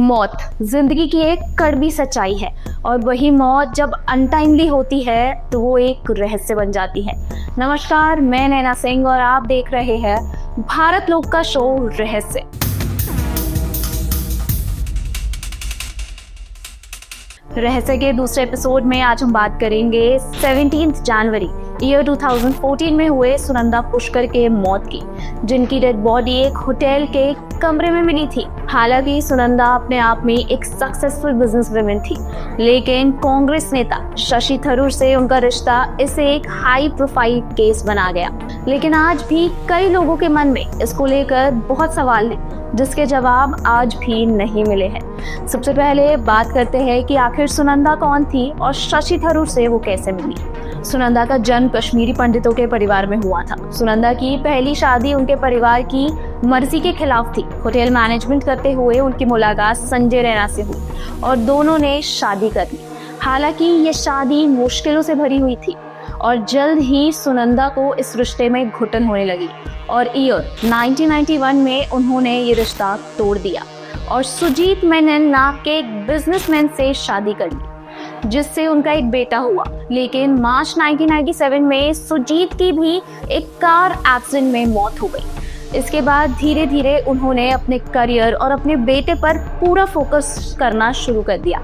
मौत जिंदगी की एक कड़वी सच्चाई है और वही मौत जब अनटाइमली होती है तो वो एक रहस्य बन जाती है। नमस्कार, मैं नैना सिंह और आप देख रहे हैं भारत लोक का शो रहस्य। रहस्य के दूसरे एपिसोड में आज हम बात करेंगे 17 जनवरी ईयर 2014 में हुए सुनंदा पुष्कर के मौत की, जिनकी डेड बॉडी एक होटल के कमरे में मिली थी। हालांकि सुनंदा अपने आप में एक सक्सेसफुल बिजनेस वुमेन थी, लेकिन कांग्रेस नेता शशि थरूर से उनका रिश्ता इसे एक हाई प्रोफाइल केस बना गया। लेकिन आज भी कई लोगों के मन में इसको लेकर बहुत सवाल हैं, जिसके जवाब आज भी नहीं मिले हैं। सबसे पहले बात करते हैं कि आखिर सुनंदा कौन थी और शशि थरूर से वो कैसे मिली। सुनंदा का जन्म कश्मीरी पंडितों के परिवार में हुआ था। सुनंदा की पहली शादी उनके परिवार की मर्जी के खिलाफ थी। होटल मैनेजमेंट करते हुए उनकी मुलाकात संजय रैना से हुई और दोनों ने शादी कर ली। हालांकि ये शादी मुश्किलों से भरी हुई थी और जल्द ही सुनंदा को इस रिश्ते में घुटन होने लगी और ईयर 1991 में उन्होंने ये रिश्ता तोड़ दिया और सुजीत मेनन नाम के एक बिजनेसमैन से शादी कर ली, जिससे उनका एक बेटा हुआ। लेकिन मार्च 1997 में सुजीत की भी एक कार एक्सीडेंट में मौत हो गई। इसके बाद धीरे धीरे उन्होंने अपने करियर और अपने बेटे पर पूरा फोकस करना शुरू कर दिया।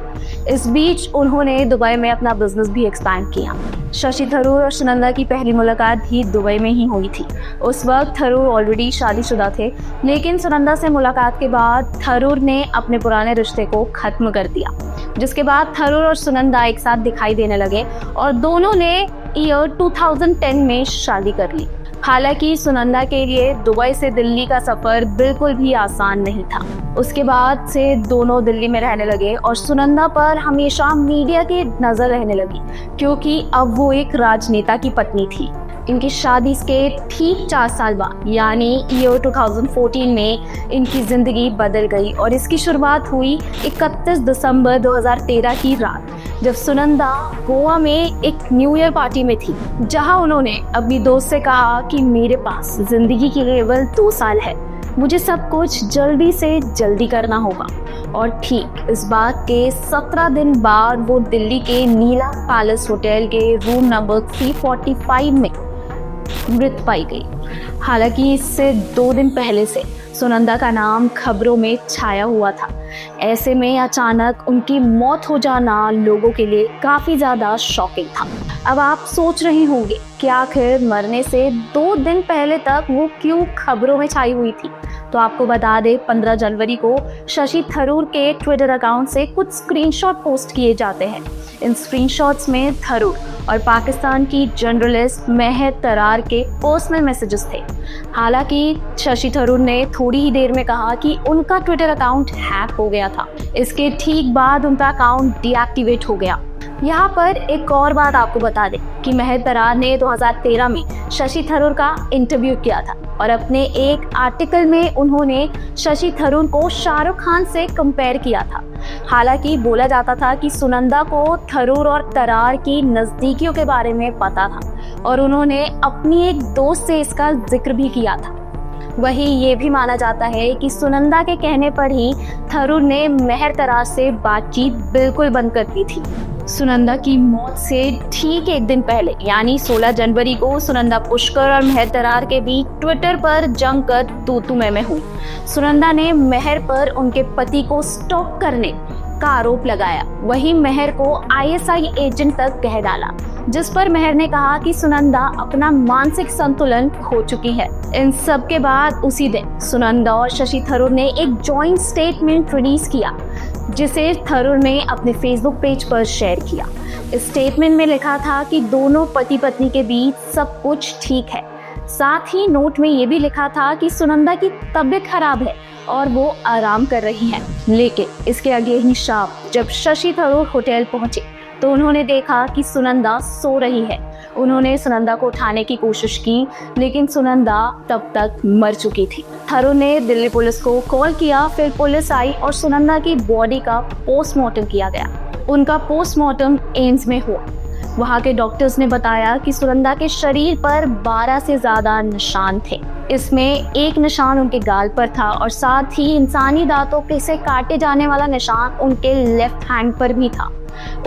इस बीच उन्होंने दुबई में अपना बिजनेस भी एक्सपैंड किया। शशि थरूर और सुनंदा की पहली मुलाकात भी दुबई में ही हुई थी। उस वक्त थरूर ऑलरेडी शादीशुदा थे, लेकिन सुनंदा से मुलाकात के बाद थरूर ने अपने पुराने रिश्ते को खत्म कर दिया, जिसके बाद थरूर और सुनंदा एक साथ दिखाई देने लगे और दोनों ने ईयर 2010 में शादी कर ली। हालांकि सुनंदा के लिए दुबई से दिल्ली का सफर बिल्कुल भी आसान नहीं था। उसके बाद से दोनों दिल्ली में रहने लगे और सुनंदा पर हमेशा मीडिया की नजर रहने लगी, क्योंकि अब वो एक राजनेता की पत्नी थी। इनकी शादी के ठीक 4 साल बाद यानी ईयर 2014 में इनकी जिंदगी बदल गई और इसकी शुरुआत हुई 31 दिसंबर 2013 की रात, जब सुनंदा गोवा में एक न्यू ईयर पार्टी में थी, जहां उन्होंने अपनी दोस्त से कहा कि मेरे पास जिंदगी की केवल 2 साल है, मुझे सब कुछ जल्दी से जल्दी करना होगा। और ठीक इस बात के 17 दिन बाद वो दिल्ली के नीला पैलेस होटल के रूम नंबर 345 में मृत पाई गई। हालांकि इससे 2 दिन पहले से सुनंदा का नाम खबरों में छाया हुआ था। ऐसे में अचानक उनकी मौत हो जाना लोगों के लिए काफी ज्यादा शॉकिंग था। अब आप सोच रहे होंगे कि आखिर मरने से 2 दिन पहले तक वो क्यों खबरों में छाई हुई थी। तो आपको बता दें, 15 जनवरी को शशि थरूर के ट्विटर अकाउंट से कुछ स्क्रीनशॉट पोस्ट किए जाते हैं। इन स्क्रीनशॉट्स में थरूर और पाकिस्तान की जर्नलिस्ट महर तरार के पर्सनल मैसेजेस थे। हालांकि शशि थरूर ने थोड़ी ही देर में कहा कि उनका ट्विटर अकाउंट हैक हो गया था। इसके ठीक बाद उनका अकाउंट डीएक्टिवेट हो गया। यहाँ पर एक और बात आपको बता दें कि महर तरार ने 2013 में शशि थरूर का इंटरव्यू किया था और अपने एक आर्टिकल में उन्होंने शशि थरूर को शाहरुख खान से कंपेयर किया था। हालांकि बोला जाता था कि सुनंदा को थरूर और तरार की नज़दीकियों के बारे में पता था और उन्होंने अपनी एक दोस्त से इसका जिक्र भी किया था। वहीं ये भी माना जाता है कि सुनंदा के कहने पर ही थरूर ने महर तरार से बातचीत बिल्कुल बंद कर दी थी। सुनंदा की मौत से ठीक 1 दिन पहले यानी 16 जनवरी को सुनंदा पुष्कर और महर तरार के बीच ट्विटर पर जमकर तू मैं हुई। सुनंदा ने महर पर उनके पति को स्टॉक करने का आरोप लगाया। वहीं महर को आईएसआई एजेंट तक कह डाला, जिस पर महर ने कहा कि सुनंदा अपना मानसिक संतुलन खो चुकी है। इन सब के बाद उसी दिन सुनंदा और शशि थरूर ने एक जॉइंट स्टेटमेंट रिलीज किया, जिसे थरूर ने अपने फेसबुक पेज पर शेयर किया। इस स्टेटमेंट में लिखा था कि दोनों पति पत्नी के बीच सब कुछ ठीक है। साथ ही नोट में ये भी लिखा था कि सुनंदा की तबीयत खराब है और वो आराम कर रही है। लेकिन इसके आगे ही शाम जब शशि थरूर होटल पहुंचे तो उन्होंने देखा कि सुनंदा सो रही है। उन्होंने सुनंदा को उठाने की कोशिश की, लेकिन सुनंदा तब तक मर चुकी थी। थरूर ने दिल्ली पुलिस को कॉल किया, फिर पुलिस आई और सुनंदा की बॉडी का पोस्टमार्टम किया गया। उनका पोस्टमार्टम एम्स में हुआ। वहाँ के डॉक्टर्स ने बताया कि सुनंदा के शरीर पर 12 से ज़्यादा निशान थे। इसमें एक निशान उनके गाल पर था और साथ ही इंसानी दांतों के से काटे जाने वाला निशान उनके लेफ्ट हैंड पर भी था।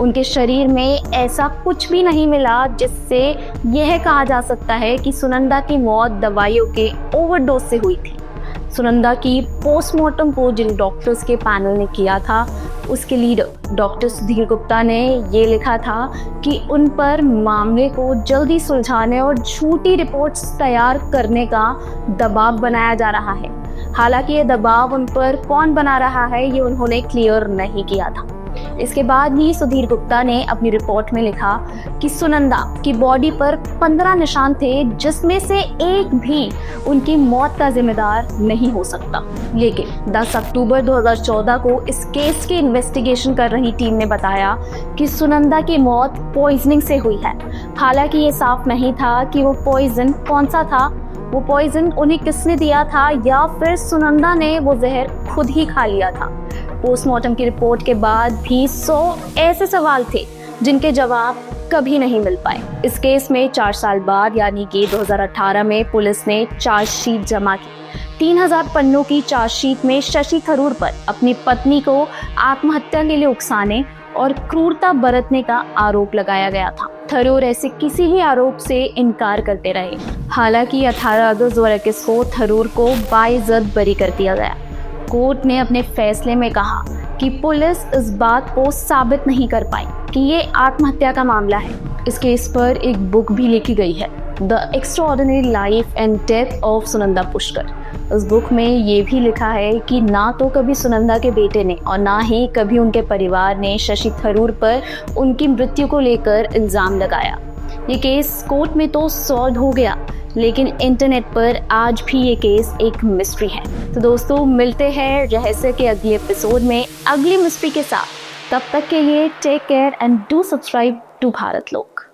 उनके शरीर में ऐसा कुछ भी नहीं मिला जिससे यह कहा जा सकता है कि सुनंदा की मौत दवाइयों के ओवरडोज से हुई थी। सुनंदा की पोस्टमार्टम को जिन डॉक्टर्स के पैनल ने किया था, उसके लीडर डॉक्टर सुधीर गुप्ता ने ये लिखा था कि उन पर मामले को जल्दी सुलझाने और झूठी रिपोर्ट्स तैयार करने का दबाव बनाया जा रहा है। हालांकि ये दबाव उन पर कौन बना रहा है ये उन्होंने क्लियर नहीं किया था। इसके बाद ही सुधीर गुप्ता ने अपनी रिपोर्ट में लिखा कि सुनंदा की बॉडी पर 15 निशान थे, जिसमें से एक भी उनकी मौत का जिम्मेदार नहीं हो सकता। लेकिन 10 अक्टूबर 2014 को इस केस की इन्वेस्टिगेशन कर रही टीम ने बताया कि सुनंदा की मौत पॉइजनिंग से हुई है। हालांकि ये साफ नहीं था कि वो पॉइजन कौन सा था, वो पॉइजन उन्हें किसने दिया था या फिर सुनंदा ने वो जहर खुद ही खा लिया था। पोस्टमार्टम की रिपोर्ट के बाद भी 100 ऐसे सवाल थे जिनके जवाब कभी नहीं मिल पाए। इस केस में 4 साल बाद यानी कि 2018 में पुलिस ने चार्जशीट जमा की। 3000 पन्नों की चार्जशीट में शशि थरूर पर अपनी पत्नी को आत्महत्या के लिए उकसाने और क्रूरता बरतने का आरोप लगाया गया था। थरूर ऐसे किसी भी आरोप से इनकार करते रहे। हालांकि 18 अगस्त 2021 को थरूर को बाइज्जत बरी कर दिया गया। कोर्ट ने अपने फैसले में कहा कि पुलिस इस बात को साबित नहीं कर पाई कि ये आत्महत्या का मामला है। इस केस पर एक बुक भी लिखी गई है, the extraordinary life and death of Sunanda Pushkar. उस बुक में ये भी लिखा है कि ना तो कभी सुनंदा के बेटे ने और ना ही कभी उनके परिवार ने शशि थरूर पर उनकी मृत्यु को लेकर इल्ज़ाम लगाया। ये केस कोर्ट में तो सॉल्व हो गया, लेकिन इंटरनेट पर आज भी ये केस एक मिस्ट्री है। तो दोस्तों, मिलते हैं रहस्य के अगले एपिसोड में अगली मिस्ट्री के साथ। तब तक के लिए take care and do subscribe to Bharat लोक।